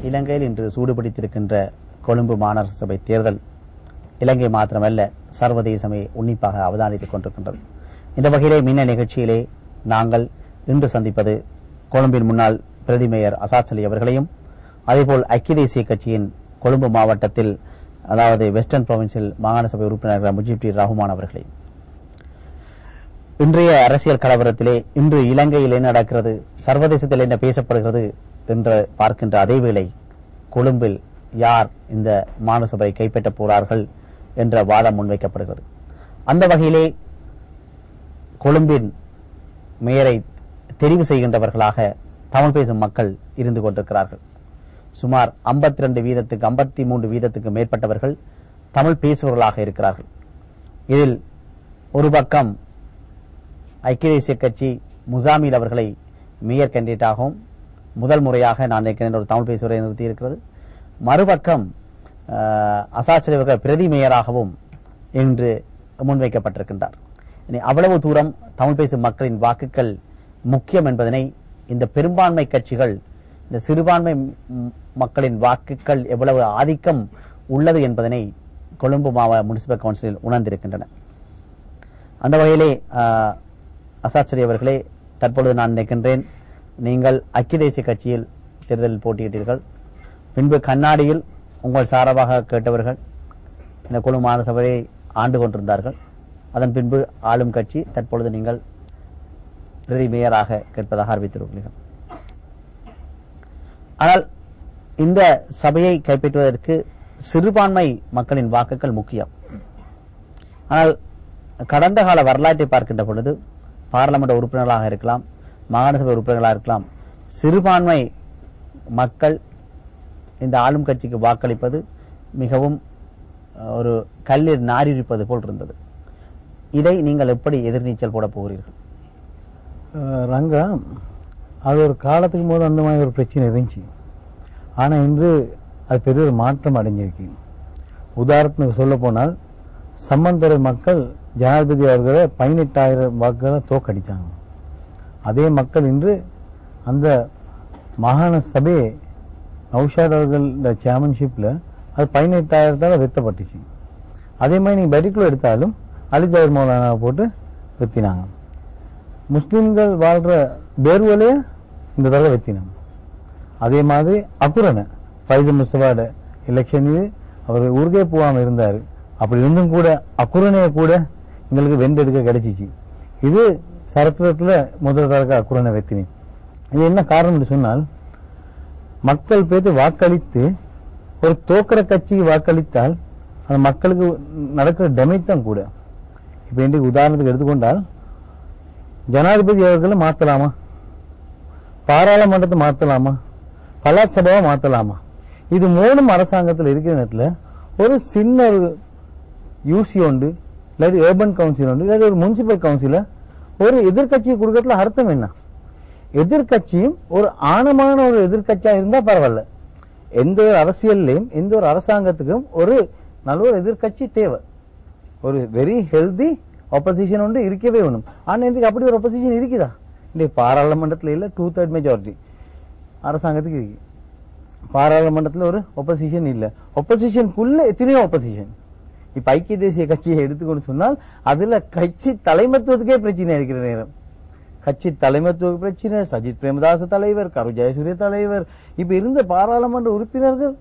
இலங்கையில் இன்று சூடுபிடித்திருக்கின்ற கொழும்பு மாநகர சபை தேர்தல் இலங்கை மாத்திரமல்ல சர்வதேசமே உன்னிப்பாக அவதானித்துக் கொண்டிருக்கின்றது. இந்த வகையிலே மின்ன நிகழ்ச்சியிலே நாங்கள் இன்று சந்திப்பது கொழும்பின் முன்னாள் பிரதி மேயர் அசாத் அலி அவர்களையும், அதேபோல் ஐக்கிய தேசிய கட்சியின் கொழும்பு மாவட்டத்தில் அதாவது வெஸ்டர்ன் புரோவின்சில் மாகாண சபை உறுப்பினர் முஜிப் ரஹ்மான் அவர்களையும். இன்றைய அரசியல் கலவரத்திலே இன்று இலங்கையில் என்ன நடக்கிறது, சர்வதேசத்தில் என்ன பேசப்படுகிறது என்று பார்க்கின்ற அதேவேளை கொழும்பில் யார் இந்த மாநகரசபை கைப்பற்றப் போறார்கள் என்ற வாதம் முன்வைக்கப்படுகிறது. அந்த வகையிலே கொழும்பின் மேயரை தெரிவு செய்கின்றவர்களாக தமிழ் பேசும் மக்கள் இருந்து கொண்டிருக்கிறார்கள். சுமார் 52 வீதத்துக்கு 53 வீதத்துக்கு மேற்பட்டவர்கள் தமிழ் பேசுபவர்களாக இருக்கிறார்கள். இதில் ஒரு பக்கம் ஐக்கிய தேசிய கட்சி முசாமில் அவர்களை மேயர் கேண்டிடேட்டாகவும் முதல் முறையாக நான் நினைக்கிறேன் ஒரு தமிழ் பேசுவரை நிறுத்தி இருக்கிறது. மறுபக்கம் அசாத் அலி அவர்கள் பிரதி மேயராகவும் இன்று முன்வைக்கப்பட்டிருக்கின்றார். அவ்வளவு தூரம் தமிழ் பேசும் மக்களின் வாக்குகள் முக்கியம் என்பதனை இந்த பெரும்பான்மை கட்சிகள் இந்த சிறுபான்மை மக்களின் வாக்குகள் எவ்வளவு ஆதிக்கம் உள்ளது என்பதனை கொழும்பு மாவட்ட முனிசிபல் கவுன்சிலில் உணர்ந்திருக்கின்றன. அந்த வகையிலே அசாத் அலி அவர்களே, தற்பொழுது நான் நினைக்கின்றேன் நீங்கள் ஐக்கிய தேசிய கட்சியில் தேர்தலில் போட்டியிட்டீர்கள். பின்பு கண்ணாடியில் உங்கள் சார்பாக கேட்டவர்கள் இந்த கொழும்பு மாநகர சபையை ஆண்டு கொண்டிருந்தார்கள். அதன் பின்பு ஆளும் கட்சி தற்பொழுது நீங்கள் பிரதி மேயராக கேட்பதாக அறிவித்திருக்கிறீர்கள். ஆனால் இந்த சபையை கைப்பற்றுவதற்கு சிறுபான்மை மக்களின் வாக்குகள் முக்கியம். ஆனால் கடந்த கால வரலாற்றை பார்க்கின்ற பொழுது பாராளுமன்ற உறுப்பினர்களாக இருக்கலாம், மாகாண சபை உறுப்பினர்களாக இருக்கலாம், சிறுபான்மை மக்கள் இந்த ஆளும் கட்சிக்கு வாக்களிப்பது மிகவும் ஒரு கல்லில் நாரிப்பது போல் இருந்தது. இதை நீங்கள் எப்படி எதிர்நீச்சல் போட போகிறீர்கள்? ரங்கா, அது ஒரு காலத்துக்கு போது அந்த மாதிரி ஒரு பிரச்சனை இருந்துச்சு. ஆனால் இன்று அது பெரிய ஒரு மாற்றம் அடைஞ்சிருக்கு. உதாரணத்துக்கு சொல்ல போனால் சம்பந்தரை மக்கள் ஜனாதிபதி அவர்களை 18,000 வாக்குகளை தோக்கடித்தாங்க. அதே மக்கள் இன்று அந்த மாகாண சபையை நௌஷாத் அவர்கள் சேர்மன்ஷிப்பில் அது 18,000 வெத்தப்பட்டுச்சு. அதே மாதிரி நீங்கள் பெரிக்குள்ள எடுத்தாலும் அலிஜார் மௌலானாவை போட்டு வெத்தினாங்க. முஸ்லீம்கள் வாழ்கிற பேர்வலையை இந்த தடவை வெத்தினாங்க. அதே மாதிரி அக்குரனை ஃபைசல் முஸ்தபாவோட எலெக்ஷன் அவர் ஊருக்கே போகாமல் இருந்தார். அப்படி இருந்தும் கூட அக்குரனையை கூட எங்களுக்கு வெண்டெடுக்க கிடைச்சிச்சு. இது சரித்திரத்தில் முதல் தடவை அக்குரனை வெத்தினேன். இது என்ன காரணம் சொன்னால், மக்கள் பேத்து வாக்களித்து ஒரு தோக்கிற கட்சிக்கு வாக்களித்தால் அந்த மக்களுக்கு நடக்கிற டேமேஜ் தான் கூட. இப்ப இன்றைக்கு உதாரணத்துக்கு எடுத்துக்கொண்டால் ஜனாதிபதி அவர்களை மாற்றலாமா, பாராளுமன்றத்தை மாற்றலாமா, பலாட் சபாவை மாற்றலாமா? இது மூணும் அரசாங்கத்தில் இருக்கிற நேரத்தில் ஒரு சின்ன ஒரு யூசி உண்டு, இல்லாட்டி ஏர்பன் கவுன்சில் உண்டு, இல்லாட்டி ஒரு முனிசிபல் கவுன்சில ஒரு எதிர்கட்சியை கொடுக்கறதுல அர்த்தம் என்ன? எதிர்கட்சியும் ஒரு ஆணமான ஒரு எதிர்கட்சியா இருந்தா பரவாயில்ல. எந்த ஒரு அரசியல்லையும் எந்த ஒரு அரசாங்கத்துக்கும் ஒரு நல்ல ஒரு எதிர்கட்சி தேவை. ஒரு வெரி ஹெல்தி ஆப்போசிஷன் ஒன்று இருக்கவே வேணும். ஆனா இன்றைக்கு அப்படி ஒரு ஆப்போசிஷன் இருக்குதா? இன்றைக்கு பாராளுமன்றத்தில் இல்ல 2/3 மெஜாரிட்டி அரசாங்கத்துக்கு இருக்கு. பாராளுமன்றத்தில் ஒரு ஆப்போசிஷன் இல்ல. ஆப்போசிஷனுக்குள்ள எத்தனையோ ஆப்போசிஷன். இப்ப ஐக்கிய தேசிய கட்சியை எடுத்துக்கொண்டு சொன்னால் அதுல கட்சி தலைமைத்துவத்துக்கே பிரச்சனை இருக்கிற நேரம். கட்சி தலைமைத்துவ பிரச்சனை, சஜித் பிரேமதாச தலைவர், கரு ஜெயசூரிய தலைவர், இப்ப இருந்த பாராளுமன்ற உறுப்பினர்கள்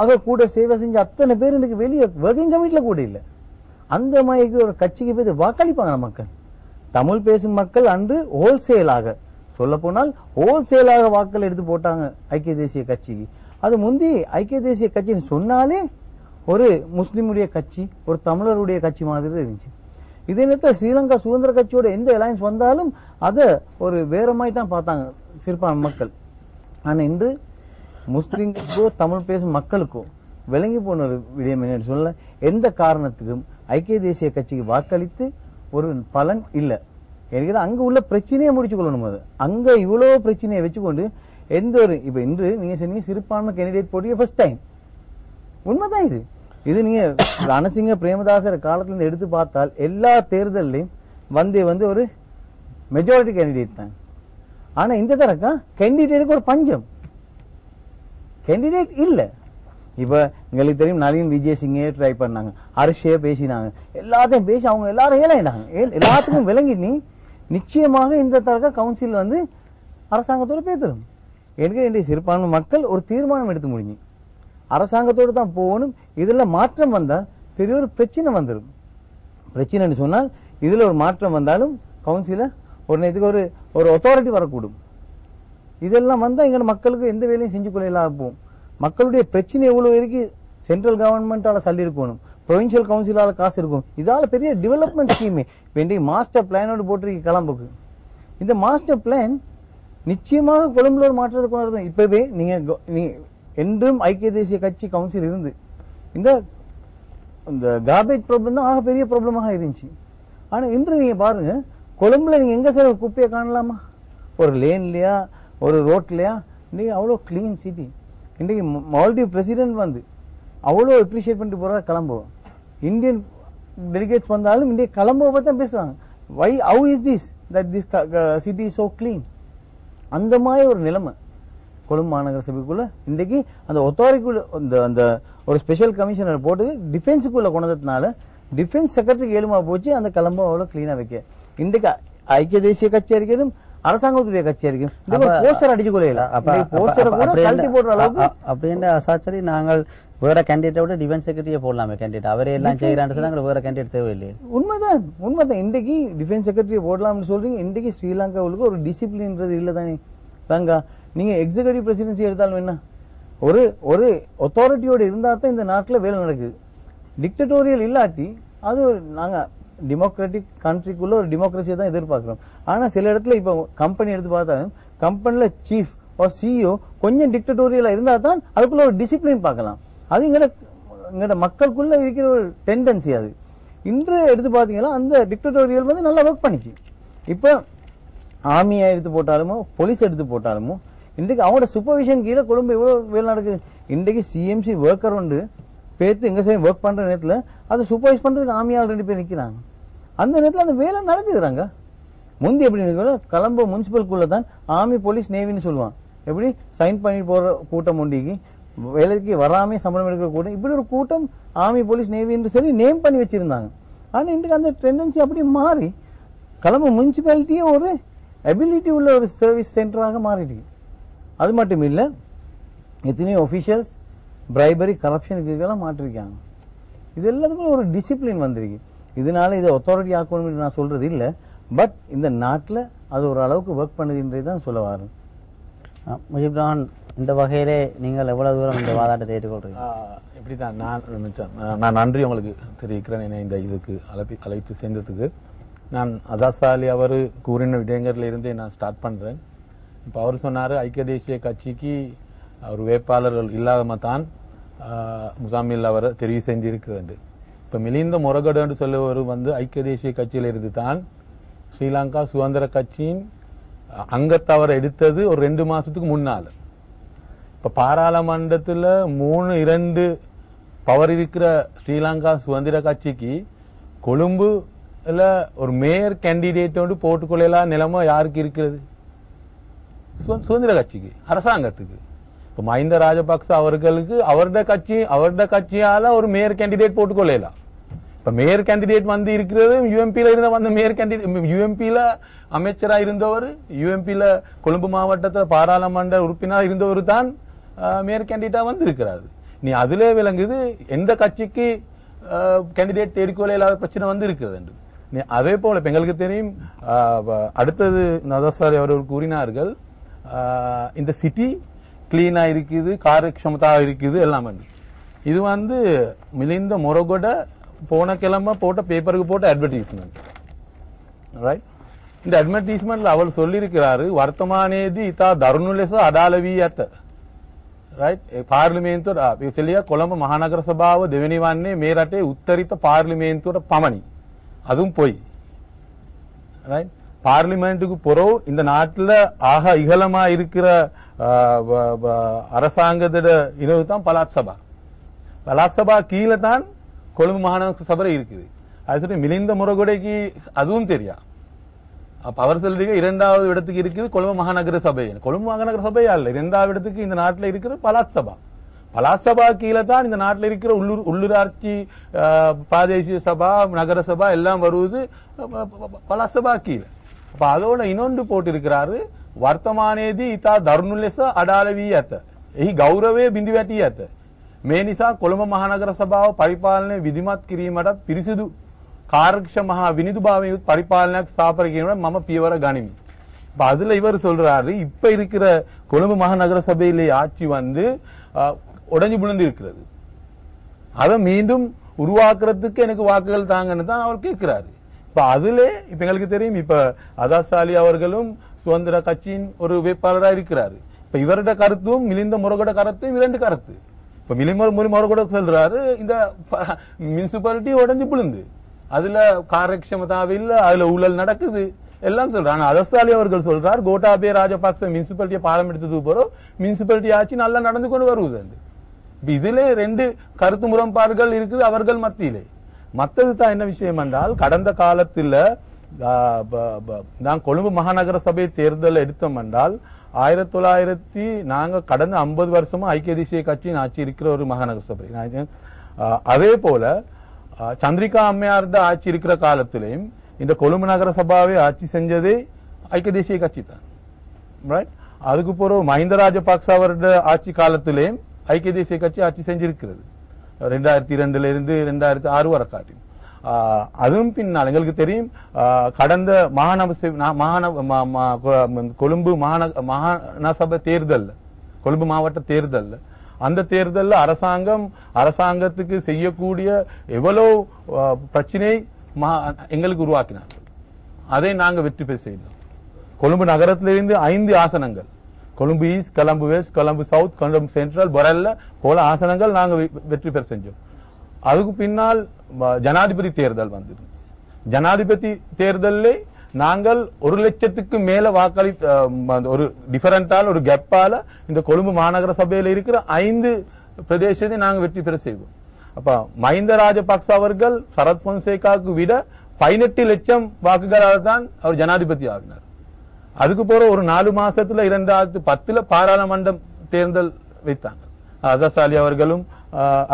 ஆக கூட சேவை செஞ்ச அத்தனை பேர் இன்னைக்கு வெளியே ஒர்க்கிங் கமிட்டில கூட இல்ல. அந்த மாதிரி ஒரு கட்சிக்கு போய் வாக்களிப்பாங்க மக்கள். தமிழ் பேசும் மக்கள் அன்று ஹோல்சேலாக சொல்ல போனால் ஹோல்சேலாக வாக்கள் எடுத்து போட்டாங்க ஐக்கிய தேசிய கட்சிக்கு. அது முந்தி ஐக்கிய தேசிய கட்சின்னு சொன்னாலே ஒரு முஸ்லிமுடைய கட்சி, ஒரு தமிழருடைய கட்சி மாதிரி இருந்துச்சு. இதே நேரத்தில் ஸ்ரீலங்கா சுதந்திர கட்சியோட எந்த அலையன்ஸ் வந்தாலும் அதை ஒரு வேற மாதிரி தான் பார்த்தாங்க சிறுபான்மை மக்கள். ஆனா இன்று முஸ்லிம்களுக்கோ தமிழ் பேசும் மக்களுக்கோ விளங்கி போன ஒரு விடயம் என்னன்னு சொல்ல, எந்த காரணத்துக்கும் ஐக்கிய தேசிய கட்சிக்கு வாக்களித்து ஒரு பலன் இல்லை. எனக்கு அங்க உள்ள பிரச்சனையை முடிச்சு கொள்ளணும். அது அங்க இவ்வளவு பிரச்சனையை வச்சுக்கொண்டு எந்த ஒரு இப்ப இன்று நீங்க சொன்னீங்க சிறுபான்மை கேண்டிடேட் போட்டிய ஃபர்ஸ்ட் டைம். உண்மைதான் இது. இது நீங்க ரணசிங்க பிரேமதாசர் காலத்துல இருந்து எடுத்து பார்த்தால் எல்லா தேர்தலையும் வந்து ஒரு மெஜாரிட்டி கேண்டிடேட் தான். ஆனா இந்த தரக்கா கேண்டிடேட்டுக்கு ஒரு பஞ்சம். கேண்டிடேட் இல்ல. இப்ப எங்களுக்கு தெரியும் நளின் விஜயசிங்கே ட்ரை பண்ணாங்க, ஹர்ஷே பேசினாங்க, எல்லாத்தையும் பேசி அவங்க எல்லாரும் ஏழைனாங்க. எல்லாத்துக்கும் விளங்கி நீ நிச்சயமாக இந்த தரக கவுன்சில் வந்து அரசாங்கத்தோட பேத்துரும். எனக்கு என்னுடைய சிறுபான்மை மக்கள் ஒரு தீர்மானம் எடுத்து முடிஞ்சு அரசாங்கத்தோடு தான் போகணும். இதுல மாற்றம் வந்தால் பெரிய ஒரு பிரச்சனை வந்துடும். பிரச்சனைன்னு சொன்னால் இதுல ஒரு மாற்றம் வந்தாலும் கவுன்சில ஒரு நேரத்துக்கு ஒரு அத்தாரிட்டி வரக்கூடும். இதெல்லாம் வந்தா எங்க மக்களுக்கு எந்த வேலையும் செஞ்சு கொள்ளலாம். போகும் மக்களுடைய பிரச்சனை எவ்வளவு இருக்கு, சென்ட்ரல் கவர்மெண்டால சல்லி இருக்கணும், ப்ரொவின்சியல் கவுன்சிலால காசு இருக்கும். இதால பெரிய டெவலப்மெண்ட் ஸ்கீம் வேண்டிய மாஸ்டர் பிளானோடு போட்டிருக்கு கிளம்புக்கு. இந்த மாஸ்டர் பிளான் நிச்சயமாக கொழும்புல ஒரு மாற்றத்தை கொண்டு வரணும். இப்பவே நீங்க என்றும் ஐக்கிய தேசிய கட்சி கவுன்சில் இருந்து இந்த கார்பேஜ் ப்ராப்ளம் தான் ஆக பெரிய ப்ராப்ளமாக இருந்துச்சு. ஆனா இன்று நீங்க பாருங்க, கொழும்புல நீங்க எங்க சார் குப்பையை காணலாமா? ஒரு லேன்லயா ஒரு ரோட்லயா? இன்னைக்கு அவ்வளோ கிளீன் சிட்டி. இன்றைக்கு மால்டீவ் பிரசிடென்ட் வந்து அவ்வளோ அப்ரிஷியேட் பண்ணிட்டு போறா கொலம்போ. இந்தியன் டெலிகேட்ஸ் வந்தாலும் இன்றைக்கு கொலம்போ பத்தி தான் பேசுறாங்க. Why how is this that this city is so clean. அந்த மாதிரி ஒரு நிலைமை கொழும்பு மாநகர சபைக்குள்ள இன்றைக்கு அந்த ஒத்தாரிக்குள்ள அந்த ஒரு ஸ்பெஷல் கமிஷனர் போட்டு டிஃபென்ஸுக்குள்ள கொண்டதுனால டிஃபென்ஸ் செக்ரட்டரிக்கு ஏழுமா போச்சு அந்த கொலம்போ அவ்வளவு கிளீனா வைக்க. இன்றைக்கு ஐக்கிய தேசிய கட்சியா இருக்கிறதும் அரசாங்கத்துடைய கட்சியா இருக்கு. போஸ்டர் அடிச்சு கொள்ளையில நாங்கள் வேற கேண்டிடேட் விட டிஃபென்ஸ் செக்ரட்டரியை போடலாமே. கேண்டிடேட் அவரே எல்லாம் செய்யறான்னு வேற கேண்டிடேட் தேவையில்லை. உண்மைதான். இன்றைக்கு டிஃபென்ஸ் செக்ரட்டரியை போடலாம்னு சொல்றீங்க. இன்றைக்கு ஸ்ரீலங்காவுக்கு ஒரு டிசிப்ளின்றது இல்லதானே ரங்கா? நீங்க எக்ஸிகூட்டிவ் பிரசிடென்சி எடுத்தாலும் என்ன ஒரு அத்தாரிட்டியோட இருந்தா தான் இந்த நாட்டில் வேலை நடக்குது. டிக்டட்டோரியல் இல்லாட்டி அது நாங்க டெமோக்ராட்டிக் கண்ட்ரிக்குள்ள ஒரு டெமோக்ரஸியை தான் எதிர்பார்க்கிறோம். ஆனா சில இடத்துல இப்ப கம்பெனி எடுத்து பார்த்தாலும் கம்பெனில சீஃப் ஒரு சிஇஓ கொஞ்சம் டிக்டட்டோரியலா இருந்தா தான் அதுக்குள்ள ஒரு டிசிப்ளின் பார்க்கலாம். அது எங்கட மக்களுக்குள்ள இருக்கிற ஒரு டெண்டன்சி. அது இன்று எடுத்து பாத்தீங்கன்னா அந்த டிக்டட்டோரியல் வந்து நல்லா ஒர்க் பண்ணிச்சு. இப்ப ஆர்மியா எடுத்து போட்டாலுமோ போலீஸ் எடுத்து போட்டாலுமோ இன்றைக்கு அவங்களோட சூப்பர்விஷன் கீழே கொழும்பு எவ்வளவு வேலை நடக்குது. இன்றைக்கு சிஎம்சி ஒர்க்கர் உண்டு பேத்து எங்க சைடு ஒர்க் பண்ற நேரத்துல அதை சூப்பர்வைஸ் பண்றதுக்கு ஆமியால் 2 பேர் நிக்கிறாங்க. அந்த நேரத்தில் அந்த வேலை நடக்குதுறாங்க. முந்தி எப்படி கொலம்போ முனிசிபல்குள்ள தான் ஆர்மி போலீஸ் நேவின்னு சொல்லுவான். எப்படி சைன் பண்ணி போற கூட்டம் உண்டிக்கு வேலைக்கு வராம சம்பளம் எடுக்கிற கூட்டம், இப்படி ஒரு கூட்டம் ஆர்மி போலீஸ் நேவி என்று சொல்லி நேம் பண்ணி வச்சிருந்தாங்க. ஆனா இன்றைக்கு அந்த டெண்டன்சி அப்படி மாறி கொலம்போ முனிசிபாலிட்டியே ஒரு எபிலிட்டி உள்ள ஒரு சர்வீஸ் சென்டராக மாறிட்டு. அது மட்டும் இல்ல எத்தனையோ ஒபிஷியல்ஸ் பிரைபரி கரப்ஷனுக்கு இதெல்லாம் மாற்றிருக்காங்க. இது எல்லாத்துக்கும் ஒரு டிசிப்ளின் வந்திருக்கு. இதனால இதை அத்தாரிட்டி ஆக்கணும் நான் சொல்றது இல்ல. பட் இந்த நாட்டில் அது ஒரு அளவுக்கு ஒர்க் பண்ணுதுன்றதுதான் சொல்ல வரேன். முஜிப்ரான், இந்த வகையிலே நீங்கள் எவ்வளவு தூரம் இந்த வாதாட்டத்தை ஏற்றுக்கொள்றீங்க? இப்படிதான் நான் நன்றி உங்களுக்கு தெரிவிக்கிறேன். இந்த இதுக்கு அழைத்து சேர்ந்ததுக்கு. நான் அசாசாலி அவர் கூறின விடயங்கள்ல இருந்தே நான் ஸ்டார்ட் பண்றேன். இப்ப அவர் சொன்னாரு ஐக்கிய தேசிய கட்சிக்கு ஒரு வேட்பாளர்கள் இல்லாம தான் முசாமில் அவரை தெரிவு செஞ்சிருக்கிறது. இப்ப மிலிந்த முரகடு என்று சொல்லுவர் வந்து ஐக்கிய தேசிய கட்சியில இருந்து தான் ஸ்ரீலங்கா சுதந்திர கட்சியின் அங்கத்தவரை எடுத்தது ஒரு 2 மாசத்துக்கு முன்னால. இப்ப பாராளுமன்றத்துல 3-2 பவர் இருக்கிற ஸ்ரீலங்கா சுதந்திர கட்சிக்கு கொழும்புல ஒரு மேயர் கேண்டிடேட் போட்டுக்கொள்ளலாம் நிலைமை யாருக்கு இருக்கிறது? சுதந்திர கட்சிக்கு, அரசாங்கத்துக்கு. இப்ப மஹிந்த ராஜபக்ச அவர்களுக்கு அவருடைய கட்சியால ஒரு மேயர் கேண்டிடேட் போட்டுக்கொள்ளலாம். இப்ப மேயர் கேண்டிடேட் வந்து இருக்கிறது யூஎம்பியில இருந்த வந்த மேயர் கேண்டிடேட், யூஎம்பியில அமைச்சரா இருந்தவர், யூஎம்பியில கொழும்பு மாவட்டத்தில் பாராளுமன்ற உறுப்பினர் இருந்தவர் தான் மேயர் கேண்டிடேட்டா வந்து இருக்கிறாரு. நீ அதிலே விளங்குது எந்த கட்சிக்கு கேண்டிடேட் தேடிக்கொள்ள இல்லாத பிரச்சனை வந்து இருக்கிறது என்று. அதே போல எங்களுக்கு தெரியும். அடுத்தது நதசாரி அவர்கள் கூறினார்கள், இந்த சிட்டி கிளீனா இருக்குது, காரியக்ஷமதா இருக்குது எல்லாம். இது வந்து மிலிந்த முரகொட போன கிழமை போட்ட பேப்பருக்கு போட்ட அட்வர்டைஸ்மெண்ட். ரைட், இந்த அட்வர்டைஸ்மெண்ட்ல அவர் சொல்லியிருக்கிறாரு, வர்த்தமானேதி இத்தா தருணுலெස අඩාලවී ඇත. රයිට්, ඒ පාර්ලිමේන්තුවට ඉතිලිය කොළඹ මහනගර සභාව දෙවෙනි වන්නේ මේ රටේ උත්තරීත පාර්ලිමේන්තුවට පමණි. அதுவும் போய். ரைட், பார்லிமெண்ட்டுக்கு பொறவு இந்த நாட்டில் ஆக இகலமா இருக்கிற அரசாங்கத்தோட இனவு தான் பலாத் சபா. பலாத் சபா கீழே தான் கொழும்பு மாநகர சபை இருக்குது. அது சொல்லி மிலிந்த முரகொடைக்கு அதுவும் தெரியா. அப்ப அவர் சொல்றீங்க இரண்டாவது இடத்துக்கு இருக்குது கொழும்பு மாநகர சபை. கொழும்பு மாநகர சபையா இல்ல, இரண்டாவது இடத்துக்கு இந்த நாட்டில் இருக்கிற பலாத் சபா. பலாத் சபா கீழே தான் இந்த நாட்டில் இருக்கிற உள்ளூராட்சி, பிராதேசிய சபா, நகர சபா எல்லாம் வருவது பலாத் சபா கீழே. அப்ப அதோட இன்னொன்று போட்டிருக்கிறாரு, වර්තමානයේදී ඉතා දරුණු ලෙස අඩාල වී ඇත. එහි ගෞරවය බිඳි වැටී ඇත. මේ නිසා කොළඹ මහනගර සභාව පරිපාලනය විධිමත් කිරීමටත් පිරිසිදු කාර්යක්ෂම හා විනිදුභාවයෙන් යුත් පරිපාලනයක් ස්ථාපන කිරීමට මම පියවර ගනිමි. இப்ப அதுல இவர் சொல்றாரு, இப்ப இருக்கிற கொழும்பு மாநகர சபையிலே ஆட்சி வந்து உடைஞ்சு விழுந்து இருக்கிறது, அதை மீண்டும் உருவாக்குறதுக்கு எனக்கு வாக்குகள் தாங்கன்னு தான் அவர் கேட்கிறாரு. இப்ப அதுல இப்ப எங்களுக்கு தெரியும், இப்ப அதாசாலி அவர்களும் சுதந்திர கட்சியின் ஒரு வேட்பாளராக இருக்கிறாரு. இப்ப இவருடைய கருத்தும் மிலிந்த முருகோட கருத்தும் இரண்டு கருத்து. இப்ப முருகோட சொல்றாரு, இந்த முனிசிபாலிட்டி உடஞ்சு விழுந்து அதுல காரியக்ஷமதாவே இல்ல, அதுல ஊழல் நடக்குது எல்லாம் சொல்றாங்க. அதாசாலி அவர்கள் சொல்றார், கோட்டாபய ராஜபக்ச முனிசிபாலிட்டியை பாலம் எடுத்தது போறோம், முனிசிபாலிட்டி ஆட்சி நல்லா நடந்து கொண்டு வருவது. இதுல ரெண்டு கருத்து முரண்பாடுகள் இருக்குது அவர்கள் மத்தியிலே. மத்தது தான் என்ன விஷயம் என்றால், கடந்த காலத்தில் நான் கொழும்பு மாநகர சபை தேர்தல் எடுத்தோம் என்றால் 1900 நாங்க கடந்த 50 வருஷமா ஐக்கிய தேசிய கட்சியின் ஆட்சி இருக்கிற ஒரு மாநகர சபை. அதே போல சந்திரிகா அம்மையார்ட ஆட்சி இருக்கிற காலத்திலையும் இந்த கொழும்பு நகர சபாவை ஆட்சி செஞ்சதே ஐக்கிய தேசிய கட்சி தான். ரைட்? அதுக்கு பிறகு மஹிந்த ராஜபக்ச அவருடைய ஆட்சி காலத்திலேயும் ஐக்கிய தேசிய கட்சி ஆட்சி செஞ்சிருக்கிறது 2002 இருந்து 2006 வரை காட்டி. அதுவும் பின்னால் எங்களுக்கு தெரியும், கடந்த கொழும்பு மாநகர தேர்தல், கொழும்பு மாவட்ட தேர்தல், அந்த தேர்தல் அரசாங்கத்துக்கு செய்யக்கூடிய எவ்வளவு பிரச்சனை எங்களுக்கு உருவாக்கினார்கள். அதை நாங்க வெற்றி பெற செய்தோம். கொழும்பு நகரத்திலிருந்து 5 ஆசனங்கள், Colombo East, Colombo West, Colombo South, Colombo Central, Borella போல ஆசனங்கள் நாங்க வெற்றி பெற செஞ்சோம். அதுக்கு பின்னால் ஜனாதிபதி தேர்தல் வந்தது. ஜனாதிபதி தேர்தலில் நாங்கள் 1 லட்சத்துக்கு மேல வாக்களி ஒரு டிஃபரண்டால் ஒரு கேப்பால இந்த கொழும்பு மாநகர சபையில் இருக்கிற 5 பிரதேசத்தை நாங்கள் வெற்றி பெற செய்வோம். அப்ப மஹிந்த ராஜபக்ச அவர்கள் சரத் பொன்சேகாவுக்கு விட 18 லட்சம் வாக்குகளால் தான் அவர் ஜனாதிபதி ஆகினார். அதுக்கு போற ஒரு 4 மாசத்துல 2010 பாராளுமன்ற தேர்தல் வைத்தாங்க. அதாசாலி அவர்களும்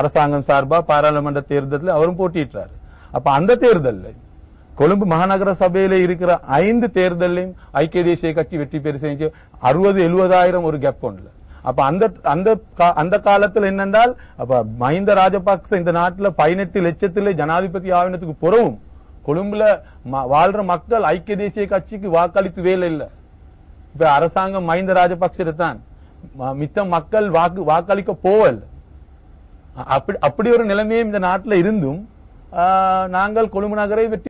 அரசாங்கம் சார்பா பாராளுமன்ற தேர்தலில் அவரும் போட்டியிட்டார். அப்ப அந்த தேர்தலில் கொழும்பு மாநகர சபையில இருக்கிற 5 தேர்தலையும் ஐக்கிய தேசிய கட்சி வெற்றி பெற செஞ்சு 60,000-70,000 ஒரு கேப் ஒன்றுல. அப்ப அந்த காலத்தில் என்னென்றால், அப்ப மஹிந்த ராஜபக்ச இந்த நாட்டுல 18 லட்சத்திலே ஜனாதிபதி ஆவினத்துக்கு புறவும் கொழும்புல வாழ்ற மக்கள் ஐக்கிய தேசிய கட்சிக்கு வாக்களித்து வேலை இல்லை. இப்ப அரசாங்கம் மஹிந்த ராஜபக்ச தான், மித்த மக்கள் வாக்களிக்க போவல். அப்படி ஒரு நிலைமையும் இந்த நாட்டில் இருந்தும் நாங்கள் கொழும்பு நகரை வெற்றி